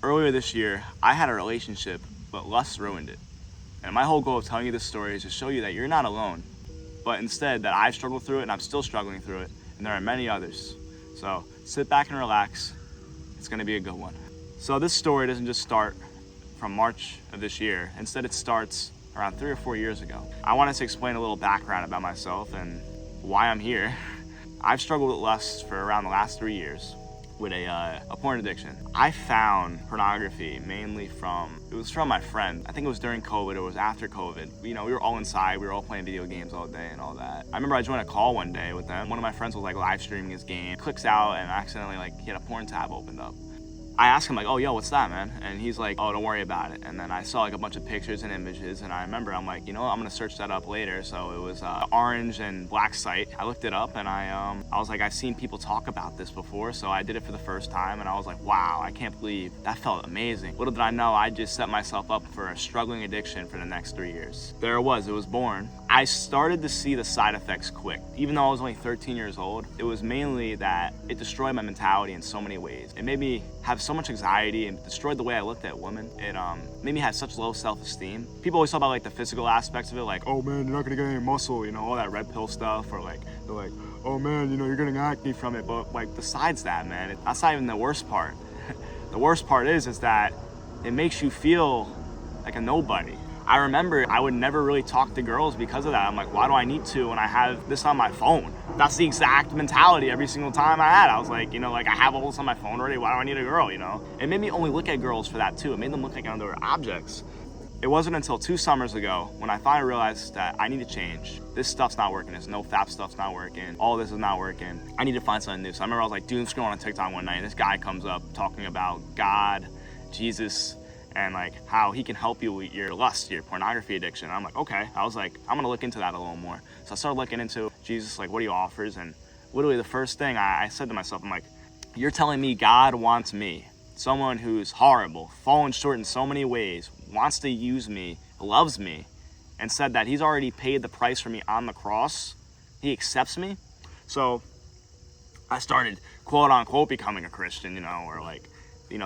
Earlier this year, I had a relationship, but lust ruined it. And my whole goal of telling you this story is to show you that you're not alone, but instead that I've struggled through it and I'm still struggling through it, and there are many others. So sit back and relax. It's gonna be a good one. So this story doesn't just start from March of this year. Instead, it starts around 3 or 4 years ago. I wanted to explain a little background about myself and why I'm here. I've struggled with lust for around the last 3 years with a porn addiction. I found pornography mainly from my friend. I think it was during COVID, it was after COVID. You know, we were all inside, we were all playing video games all day and all that. I remember I joined a call one day with them. One of my friends was like live streaming his game, clicks out and accidentally he had a porn tab opened up. I asked him oh, yo, what's that, man? And he's like, oh, don't worry about it. And then I saw a bunch of pictures and images, and I remember I'm like, you know what, I'm gonna search that up later. So it was an orange and black site. I looked it up and I was like, I've seen people talk about this before, so I did it for the first time, and I was like, wow, I can't believe that felt amazing. Little did I know, I just set myself up for a struggling addiction for the next 3 years. There it was born. I started to see the side effects quick. Even though I was only 13 years old, it was mainly that it destroyed my mentality in so many ways. It made me have so much anxiety and destroyed the way I looked at women. It made me have such low self-esteem. People always talk about the physical aspects of it, oh man, you're not gonna get any muscle, all that red pill stuff, or they're like, oh man, you're getting acne from it. But besides that, man, that's not even the worst part. The worst part is that it makes you feel like a nobody. I remember I would never really talk to girls because of that. I'm like, why do I need to when I have this on my phone? That's the exact mentality every single time I had. I was like, I have all this on my phone already. Why do I need a girl, It made me only look at girls for that too. It made them look like other objects. It wasn't until 2 summers ago when I finally realized that I need to change. This stuff's not working. This no fap stuff's not working. All this is not working. I need to find something new. So I remember I was doom scrolling on TikTok one night, and this guy comes up talking about God, Jesus, and how he can help you with your lust, your pornography addiction. And I'm like, okay. I was like, I'm gonna look into that a little more. So I started looking into Jesus, what he offers, and literally the first thing I said to myself, I'm like, you're telling me God wants me, someone who's horrible, fallen short in so many ways, wants to use me, loves me, and said that he's already paid the price for me on the cross. He accepts me. So I started quote unquote becoming a Christian, or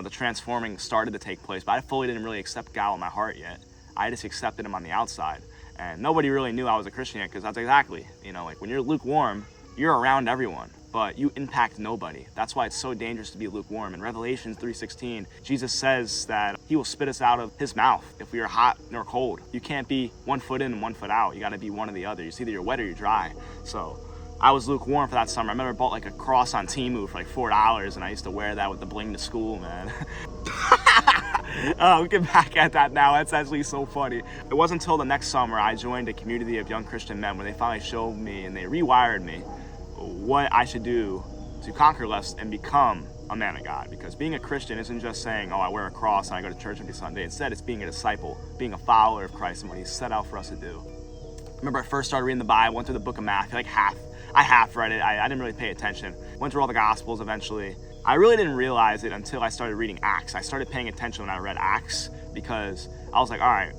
the transforming started to take place, but I fully didn't really accept God with my heart yet. I just accepted him on the outside. And nobody really knew I was a Christian yet, because that's exactly, when you're lukewarm, you're around everyone, but you impact nobody. That's why it's so dangerous to be lukewarm. In Revelation 3:16, Jesus says that he will spit us out of his mouth if we are hot nor cold. You can't be 1 foot in and 1 foot out. You gotta be one or the other. It's either you're wet or you're dry. So I was lukewarm for that summer. I remember I bought a cross on Temu for $4, and I used to wear that with the bling to school, man. Looking back at that now, that's actually so funny. It wasn't until the next summer I joined a community of young Christian men where they finally showed me and they rewired me what I should do to conquer lust and become a man of God. Because being a Christian isn't just saying, oh, I wear a cross and I go to church every Sunday. Instead, it's being a disciple, being a follower of Christ and what he set out for us to do. I remember I first started reading the Bible, went through the book of Matthew, I half read it. I didn't really pay attention. Went through all the Gospels eventually. I really didn't realize it until I started reading Acts. I started paying attention when I read Acts because I was like, all right,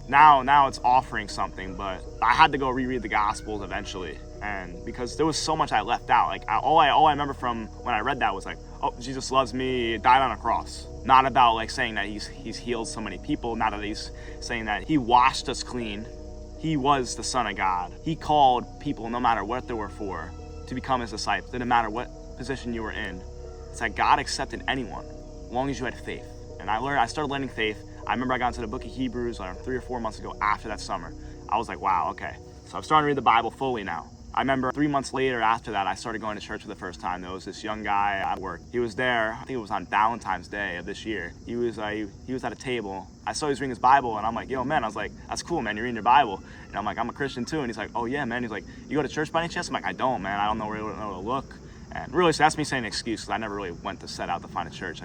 now it's offering something, but I had to go reread the Gospels eventually. And because there was so much I left out. All I remember from when I read that was oh, Jesus loves me, died on a cross. Not about saying that he's healed so many people, not that he's saying that he washed us clean. He was the Son of God. He called people, no matter what they were for, to become his disciples. No matter what position you were in. It's like God accepted anyone, as long as you had faith. And I started learning faith. I remember I got into the book of Hebrews 3 or 4 months ago after that summer. I was like, wow, okay. So I'm starting to read the Bible fully now. I remember 3 months later after that, I started going to church for the first time. There was this young guy at work. He was there, I think it was on Valentine's Day of this year. He was at a table. I saw he was reading his Bible, and I'm like, yo, man, I was like, that's cool, man, you're reading your Bible. And I'm like, I'm a Christian too. And he's like, oh yeah, man. He's like, you go to church by any chance? I'm like, I don't, man. I don't know where to look. And really, so that's me saying an excuse, because I never really went to set out to find a church.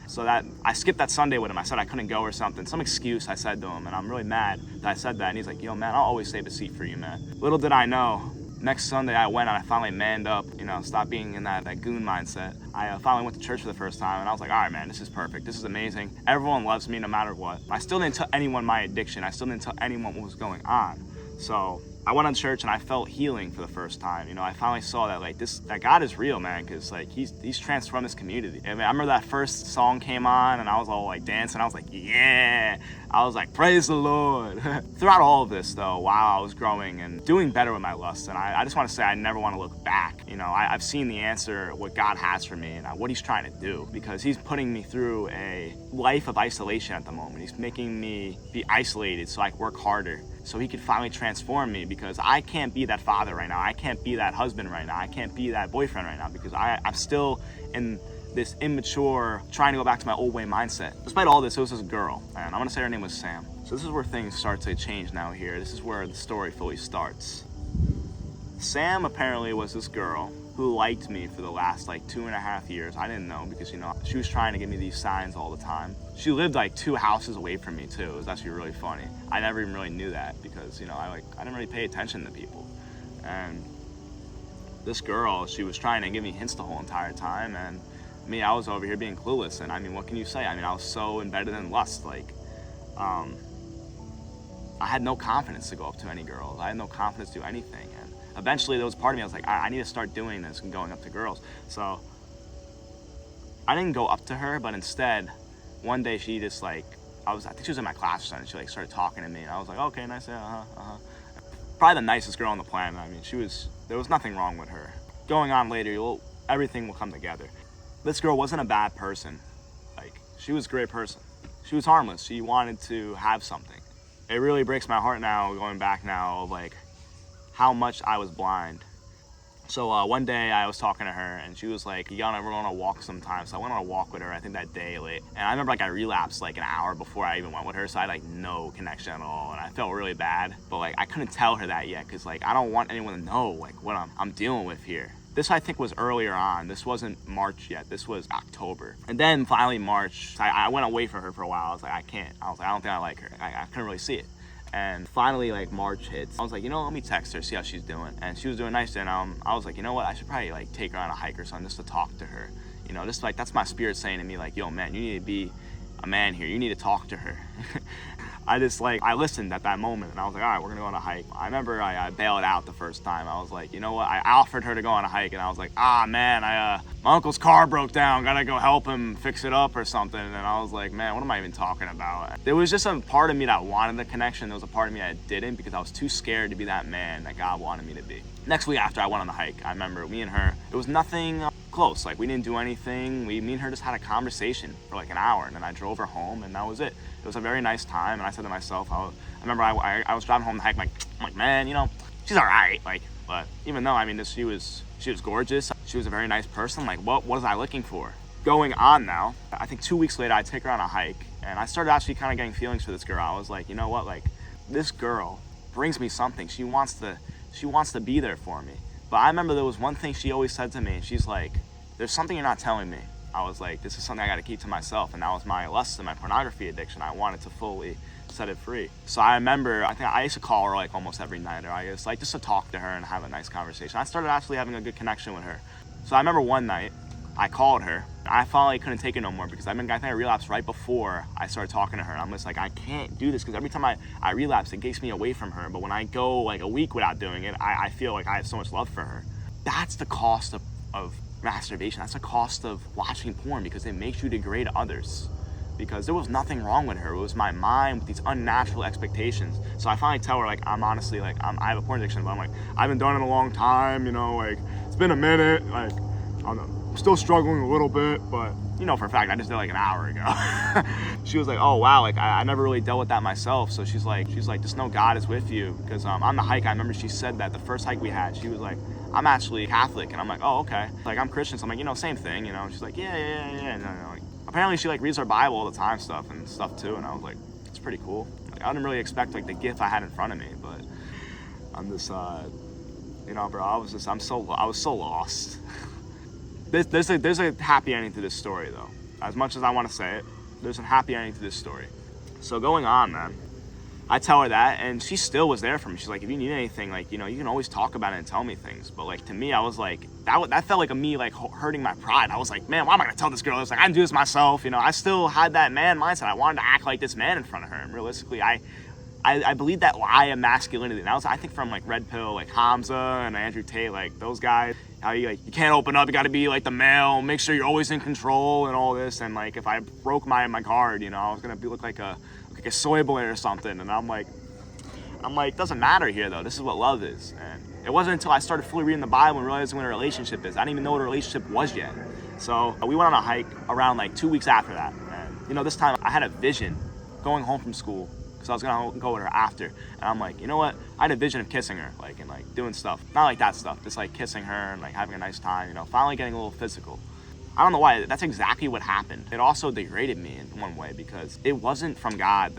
So that I skipped that Sunday with him. I said I couldn't go or something. Some excuse I said to him, and I'm really mad that I said that. And he's like, yo, man, I'll always save a seat for you, man. Little did I know, next Sunday I went and I finally manned up, stopped being in that goon mindset. I finally went to church for the first time, and I was like, all right, man, this is perfect. This is amazing. Everyone loves me no matter what. I still didn't tell anyone my addiction. I still didn't tell anyone what was going on. So I went on church and I felt healing for the first time. You know, I finally saw that like that God is real, man, because like he's transformed this community. I mean, I remember that first song came on and I was all like dancing. I was like, yeah. I was like, praise the Lord. Throughout all of this though, while I was growing and doing better with my lust, and I just want to say I never want to look back. You know, I've seen the answer, what God has for me and what he's trying to do, because he's putting me through a life of isolation at the moment. He's making me be isolated so I can work harder, so he could finally transform me, because I can't be that father right now. I can't be that husband right now. I can't be that boyfriend right now, because I'm still in this immature, trying to go back to my old way mindset. Despite all this, it was this girl, and I'm gonna say her name was Sam. So this is where things start to change now here. This is where the story fully starts. Sam apparently was this girl who liked me for the last like 2.5 years. I didn't know, because, you know, she was trying to give me these signs all the time. She lived like 2 houses away from me too. It was actually really funny. I never even really knew that, because, you know, I didn't really pay attention to people. And this girl, she was trying to give me hints the whole entire time, and me, I was over here being clueless. And I mean, what can you say? I mean, I was so embedded in lust. Like, I had no confidence to go up to any girls. I had no confidence to do anything. And eventually there was part of me, I was like, I need to start doing this and going up to girls. So I didn't go up to her, but instead, one day she just like, I think she was in my class or something. She like started talking to me, and I was like, okay, nice, Probably the nicest girl on the planet. I mean, there was nothing wrong with her. Going on later, everything will come together. This girl wasn't a bad person. Like, she was a great person. She was harmless. She wanted to have something. It really breaks my heart now, going back now, of like how much I was blind. So one day I was talking to her, and she was like, we're going on a walk sometime. So I went on a walk with her, I think that day late. And I remember like I relapsed like an hour before I even went with her. So I had like no connection at all. And I felt really bad. But like I couldn't tell her that yet, because like I don't want anyone to know like what I'm dealing with here. This, I think, was earlier on. This wasn't March yet. This was October. And then finally March, I went away from her for a while. I was like, I can't. I was like, I don't think I like her. I couldn't really see it. And finally, like, March hits. I was like, you know, let me text her, see how she's doing. And she was doing nice. And I was like, you know what? I should probably, like, take her on a hike or something just to talk to her. You know, just, like, that's my spirit saying to me, like, yo, man, you need to be a man here. You need to talk to her. I listened at that moment, and I was like, all right, we're gonna go on a hike. I remember I bailed out the first time. I was like, you know what? I offered her to go on a hike, and I was like, man, my uncle's car broke down. Gotta go help him fix it up or something. And I was like, man, what am I even talking about? There was just a part of me that wanted the connection. There was a part of me that didn't, because I was too scared to be that man that God wanted me to be. Next week after I went on the hike, I remember me and her, it was nothing close. Like, we didn't do anything. Me and her just had a conversation for like an hour, and then I drove her home, and that was it. It was a very nice time, and I said to myself, I remember I was driving home the hike, I'm like, man, you know, she's all right. Like, but even though, I mean, she was gorgeous. She was a very nice person. Like, what was I looking for? Going on now, I think 2 weeks later, I take her on a hike, and I started actually kind of getting feelings for this girl. I was like, you know what? Like, this girl brings me something. She wants to be there for me. But I remember there was one thing she always said to me, and she's like, there's something you're not telling me. I was like, this is something I got to keep to myself. And that was my lust and my pornography addiction. I wanted to fully set it free. So I remember, I think I used to call her like almost every night, or I used like just to talk to her and have a nice conversation. I started actually having a good connection with her. So I remember one night I called her. I finally couldn't take it no more, because I think I relapsed right before I started talking to her. And I'm just like, I can't do this, because every time I relapse, it takes me away from her. But when I go like a week without doing it, I feel like I have so much love for her. That's the cost of masturbation. That's the cost of watching porn, because it makes you degrade others. Because there was nothing wrong with her. It was my mind with these unnatural expectations. So I finally tell her, like, I'm honestly, like, I have a porn addiction, but I'm like, I haven't done it in a long time, you know, like, it's been a minute, like, I'm still struggling a little bit, but, you know, for a fact, I just did like an hour ago. She was like, oh, wow, like, I never really dealt with that myself. So she's like, just know God is with you. Because on the hike, I remember she said that the first hike we had, she was like, I'm actually Catholic. And I'm like, oh, okay. Like, I'm Christian. So I'm like, you know, same thing, you know. And she's like, yeah. No, like, apparently she, like, reads her Bible all the time and stuff, too. And I was like, it's pretty cool. Like, I didn't really expect, like, the gift I had in front of me. But I'm just, you know, bro, I was so lost. There's a happy ending to this story, though. As much as I want to say it, there's a happy ending to this story. So going on, man, I tell her that, and she still was there for me. She's like, if you need anything, like, you know, you can always talk about it and tell me things. But, like, to me, I was like, that felt like me, like, hurting my pride. I was like, man, why am I going to tell this girl? I was like, I can do this myself. You know, I still had that man mindset. I wanted to act like this man in front of her. And realistically, I I believe that lie of masculinity. And that was, I think, from like Red Pill, like Hamza and Andrew Tate, like those guys. How you can't open up, you got to be like the male, make sure you're always in control and all this. And like if I broke my card, I was gonna look like a soy boy or something. And I'm like, doesn't matter here though. This is what love is. And it wasn't until I started fully reading the Bible and realizing what a relationship is. I didn't even know what a relationship was yet. So we went on a hike around like 2 weeks after that. And this time I had a vision going home from school, because I was gonna go with her after. And I'm like, you know what? I had a vision of kissing her, like, and like doing stuff. Not like that stuff, just like kissing her and like having a nice time, finally getting a little physical. I don't know why, that's exactly what happened. It also degraded me in one way, because it wasn't from God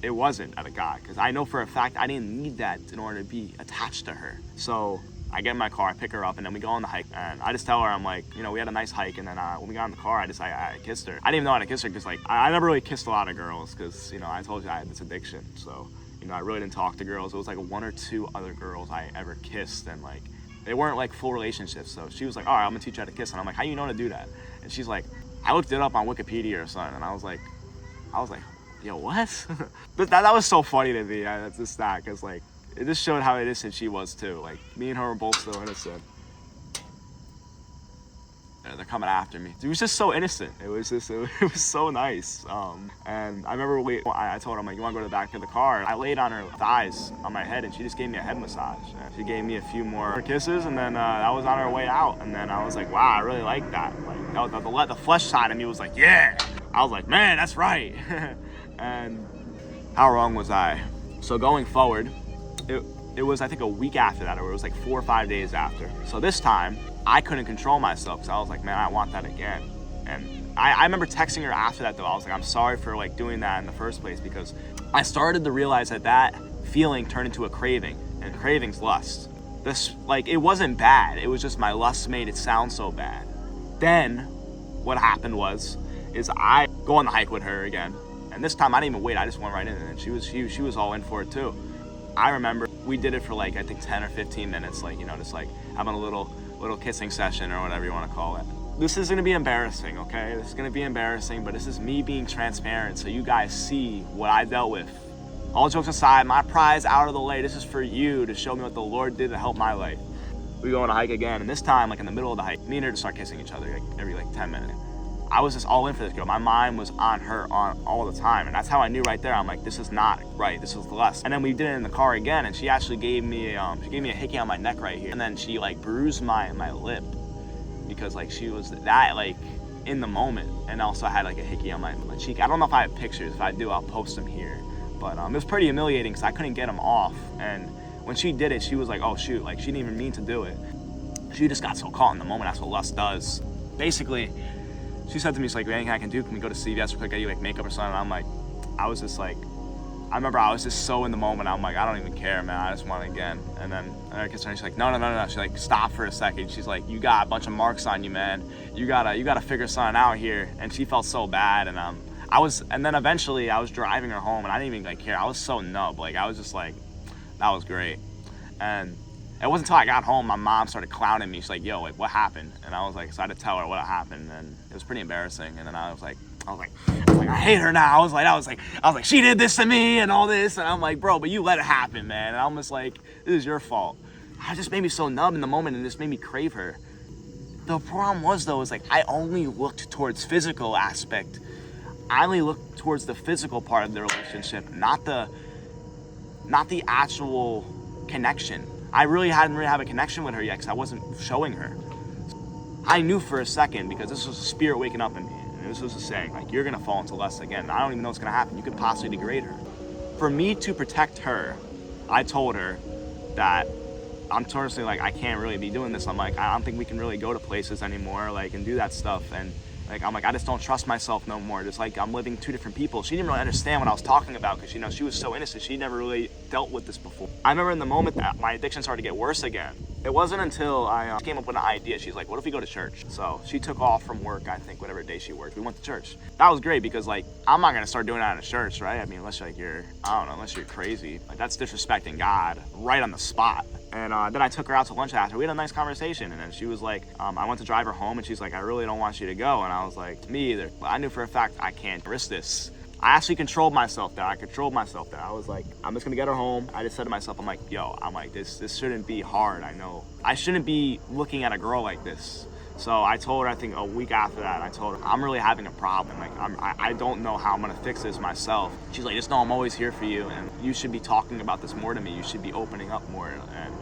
it wasn't out of God, because I know for a fact I didn't need that in order to be attached to her. So I get in my car, I pick her up, and then we go on the hike. And I just tell her, I'm like, we had a nice hike. And then when we got in the car, I kissed her. I didn't even know how to kiss her, because like I never really kissed a lot of girls, because I told you I had this addiction. So I really didn't talk to girls. It was like 1 or 2 other girls I ever kissed, and like they weren't like full relationships. So she was like, all right, I'm gonna teach you how to kiss. And I'm like, how you know how to do that? And she's like, I looked it up on Wikipedia or something. And I was like, yo, what? that was so funny to me. That's just that, because like it just showed how innocent she was too. Like me and her were both so innocent. They're coming after me. It was just so innocent. It was so nice. And I remember I told her, I'm like, you want to go to the back of the car? I laid on her thighs on my head, and she just gave me a head massage. And she gave me a few more kisses, and then that was on our way out. And then I was like, wow, I really like that. Like the flesh side of me was like, yeah. I was like, man, that's right. And how wrong was I? So going forward, it was I think a week after that, or it was like 4 or 5 days after. So this time I couldn't control myself, because I was like, man, I want that again. And I remember texting her after that though. I was like, I'm sorry for like doing that in the first place, because I started to realize that feeling turned into a craving, and craving's lust. It wasn't bad, it was just my lust made it sound so bad. Then what happened is I go on the hike with her again, and this time I didn't even wait, I just went right in, and she was all in for it too. I remember we did it for like I think 10 or 15 minutes, like just like having a little kissing session or whatever you want to call it. This is gonna be embarrassing, okay? This is gonna be embarrassing, but this is me being transparent so you guys see what I dealt with. All jokes aside, my pride's out of the way. This is for you to show me what the Lord did to help my life. We go on a hike again, and this time, like in the middle of the hike, me and her just start kissing each other like every 10 minutes. I was just all in for this girl. My mind was on her all the time. And that's how I knew right there. I'm like, this is not right. This is lust. And then we did it in the car again, and she actually gave me a hickey on my neck right here. And then she like bruised my lip, because like she was that like in the moment. And also I had like a hickey on my cheek. I don't know if I have pictures. If I do, I'll post them here. But it was pretty humiliating, because I couldn't get them off. And when she did it, she was like, oh shoot, like she didn't even mean to do it. She just got so caught in the moment. That's what lust does. Basically, she said to me, she's like, anything I can do? Can we go to CVS or get you like makeup or something? And I remember I was just so in the moment. I'm like, I don't even care, man. I just want it again. And then I kissed her, and she's like, no. She's like, stop for a second. She's like, you got a bunch of marks on you, man. You gotta figure something out here. And she felt so bad. And and then eventually I was driving her home, and I didn't even like care. I was so numb. Like I was just like, that was great. And it wasn't until I got home my mom started clowning me. She's like, yo, like what happened? And I was like, so I had to tell her what happened, and it was pretty embarrassing. And then I was like, I hate her now. I was like, she did this to me and all this. And I'm like, bro, but you let it happen, man. And I'm just like, this is your fault. It just made me so numb in the moment, and this made me crave her. The problem was though, is like I only looked towards physical aspect. I only looked towards the physical part of the relationship, not the actual connection. I really hadn't have a connection with her yet, because I wasn't showing her. I knew for a second, because this was a spirit waking up in me. And this was a saying, like, you're gonna fall into lust again. I don't even know what's gonna happen. You could possibly degrade her. For me to protect her, I told her that I'm personally like, I can't really be doing this. I'm like, I don't think we can really go to places anymore, like, and do that stuff. And like, I'm like, I just don't trust myself no more. Just like I'm living 2 different people. She didn't really understand what I was talking about, because she was so innocent. She never really dealt with this before. I remember in the moment that my addiction started to get worse again. It wasn't until I came up with an idea. She's like, what if we go to church? So she took off from work, I think, whatever day she worked. We went to church. That was great, because like, I'm not gonna start doing that in a church, right? I mean, unless you're crazy. Like that's disrespecting God right on the spot. And then I took her out to lunch after. We had a nice conversation, and then she was like, I went to drive her home, and she's like, I really don't want you to go. And I was like, me either. But I knew for a fact I can't risk this. I actually controlled myself there. I was like, I'm just gonna get her home. I just said to myself, I'm like, this shouldn't be hard. I know I shouldn't be looking at a girl like this. So I told her, I think a week after that, I told her, I'm really having a problem. Like, I don't know how I'm gonna fix this myself. She's like, just know I'm always here for you, and you should be talking about this more to me. You should be opening up more, and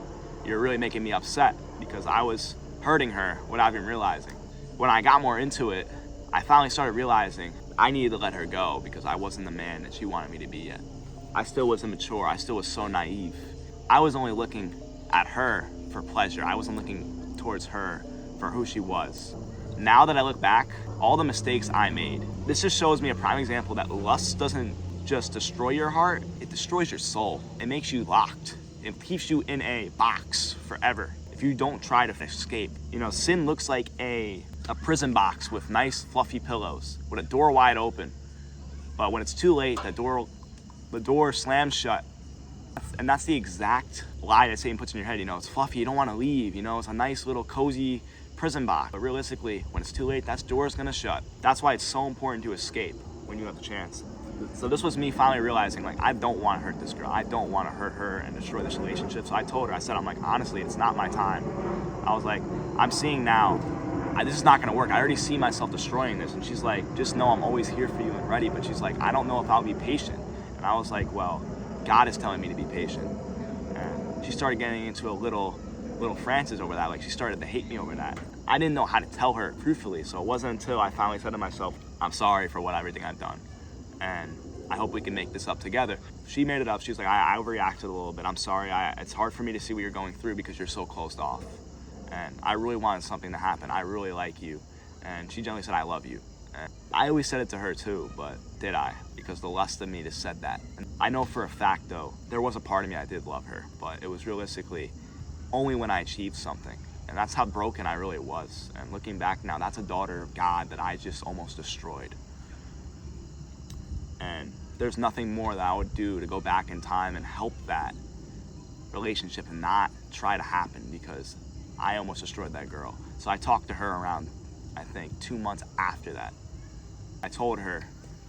you're really making me upset because I was hurting her without even realizing. When I got more into it, I finally started realizing I needed to let her go because I wasn't the man that she wanted me to be yet. I still was immature. I still was so naive. I was only looking at her for pleasure. I wasn't looking towards her for who she was. Now that I look back, all the mistakes I made, this just shows me a prime example that lust doesn't just destroy your heart, it destroys your soul. It makes you locked. It keeps you in a box forever if you don't try to escape. Sin looks like a prison box with nice fluffy pillows with a door wide open. But when it's too late, the door slams shut. And that's the exact lie that Satan puts in your head. It's fluffy, you don't want to leave. It's a nice little cozy prison box. But realistically, when it's too late, that door's gonna shut. That's why it's so important to escape when you have the chance. So this was me finally realizing, like, I don't want to hurt this girl. I don't want to hurt her and destroy this relationship. So I told her, I'm like, honestly, it's not my time. I was like, I'm seeing now, this is not gonna work. I already see myself destroying this. And she's like, just know I'm always here for you and ready. But she's like, I don't know if I'll be patient. And I was like, well, God is telling me to be patient. And she started getting into a little frances over that. Like, she started to hate me over that. I didn't know how to tell her truthfully. So it wasn't until I finally said to myself, I'm sorry for everything I've done. And I hope we can make this up together. She made it up. She's like, I overreacted a little bit. I'm sorry. It's hard for me to see what you're going through because you're so closed off. And I really wanted something to happen. I really like you. And she gently said, I love you. And I always said it to her too, but did I? Because the lust in me just said that. And I know for a fact though, there was a part of me I did love her, but it was realistically only when I achieved something. And that's how broken I really was. And looking back now, that's a daughter of God that I just almost destroyed. And there's nothing more that I would do to go back in time and help that relationship and not try to happen, because I almost destroyed that girl. So I talked to her around, I think, 2 months after that. I told her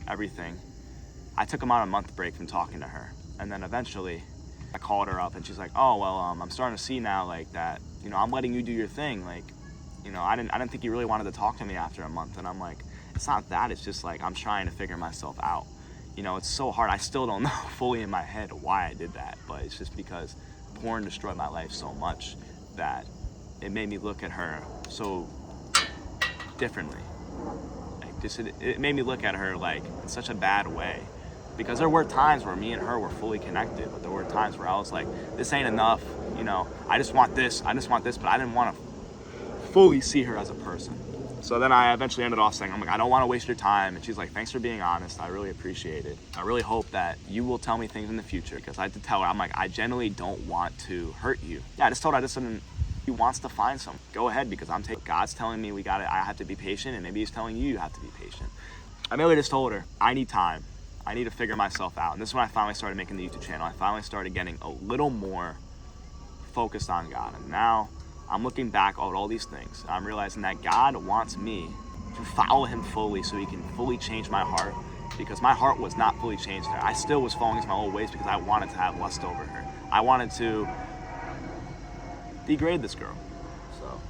everything. I took about a month break from talking to her. And then eventually I called her up and she's like, oh, well, I'm starting to see now like that, I'm letting you do your thing. Like, I didn't think you really wanted to talk to me after a month. And I'm like, it's not that, it's just like, I'm trying to figure myself out. It's so hard. I still don't know fully in my head why I did that, but it's just because porn destroyed my life so much that it made me look at her so differently. Like, it made me look at her like in such a bad way, because there were times where me and her were fully connected, but there were times where I was like, this ain't enough. I just want this, but I didn't want to fully see her as a person. So then I eventually ended off saying, I'm like, I don't want to waste your time. And she's like, thanks for being honest. I really appreciate it. I really hope that you will tell me things in the future, because I had to tell her, I'm like, I genuinely don't want to hurt you. Yeah, I just told her, he wants to find some. Go ahead, because God's telling me I have to be patient, and maybe he's telling you have to be patient. I merely just told her, I need time. I need to figure myself out. And this is when I finally started making the YouTube channel. I finally started getting a little more focused on God. And now I'm looking back at all these things. I'm realizing that God wants me to follow him fully so he can fully change my heart, because my heart was not fully changed there. I still was falling into my old ways because I wanted to have lust over her. I wanted to degrade this girl. So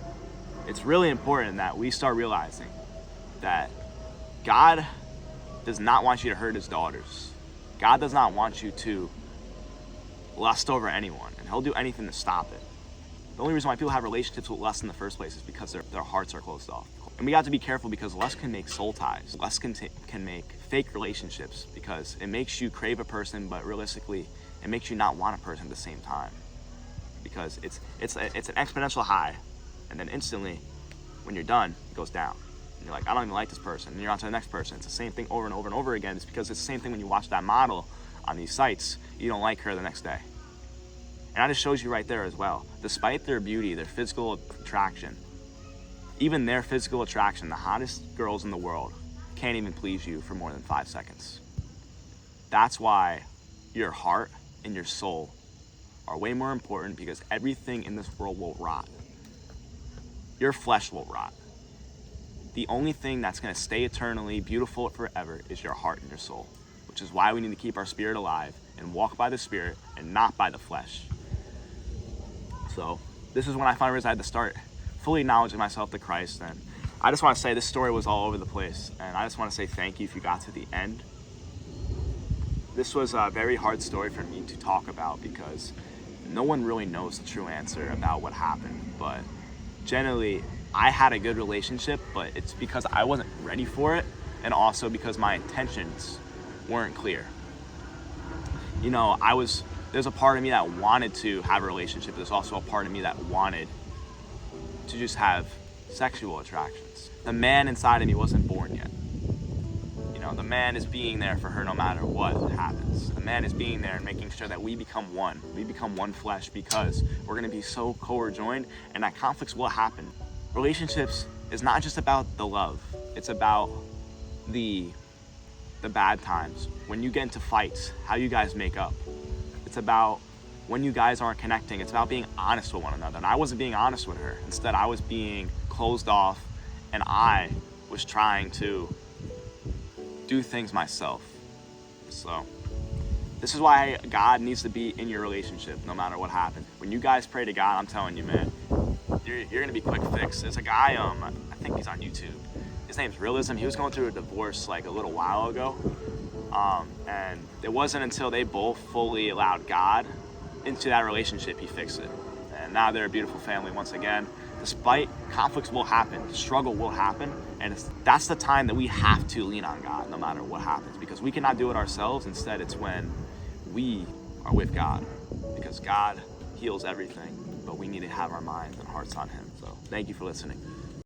it's really important that we start realizing that God does not want you to hurt his daughters. God does not want you to lust over anyone, and he'll do anything to stop it. The only reason why people have relationships with lust in the first place is because their hearts are closed off. And we got to be careful, because lust can make soul ties. Lust can make fake relationships, because it makes you crave a person, but realistically, it makes you not want a person at the same time. Because it's an exponential high, and then instantly, when you're done, it goes down. And you're like, I don't even like this person. And you're on to the next person. It's the same thing over and over and over again. It's because it's the same thing when you watch that model on these sites. You don't like her the next day. And that just shows you right there as well. Despite their beauty, their physical attraction, even their physical attraction, the hottest girls in the world can't even please you for more than 5 seconds. That's why your heart and your soul are way more important, because everything in this world will rot. Your flesh will rot. The only thing that's going to stay eternally beautiful forever is your heart and your soul. which is why we need to keep our spirit alive and walk by the Spirit and not by the flesh. So this is when I finally decided to start fully acknowledging myself to Christ. And I just want to say this story was all over the place, and I just want to say thank you if you got to the end. This was a very hard story for me to talk about because no one really knows the true answer about what happened. But generally, I had a good relationship, but it's because I wasn't ready for it, and also because my intentions weren't clear. You know, there's a part of me that wanted to have a relationship. There's also a part of me that wanted to just have sexual attractions. The man inside of me wasn't born yet. You know, the man is being there for her no matter what happens. The man is being there and making sure that we become one. We become one flesh because we're going to be so co-joined, and that conflicts will happen. Relationships is not just about the love. It's about the bad times. When you get into fights, how you guys make up. It's about when you guys aren't connecting. It's about being honest with one another. And I wasn't being honest with her. Instead, I was being closed off, and I was trying to do things myself. So this is why God needs to be in your relationship no matter what happens. When you guys pray to God, I'm telling you, man, you're gonna be quick fix. There's a guy, I think he's on YouTube. His name's Realism. He was going through a divorce like a little while ago. And it wasn't until they both fully allowed God into that relationship he fixed it. And now they're a beautiful family once again. Despite conflicts will happen, struggle will happen, and that's the time that we have to lean on God no matter what happens, because we cannot do it ourselves. Instead, it's when we are with God, because God heals everything, but we need to have our minds and hearts on Him. So thank you for listening.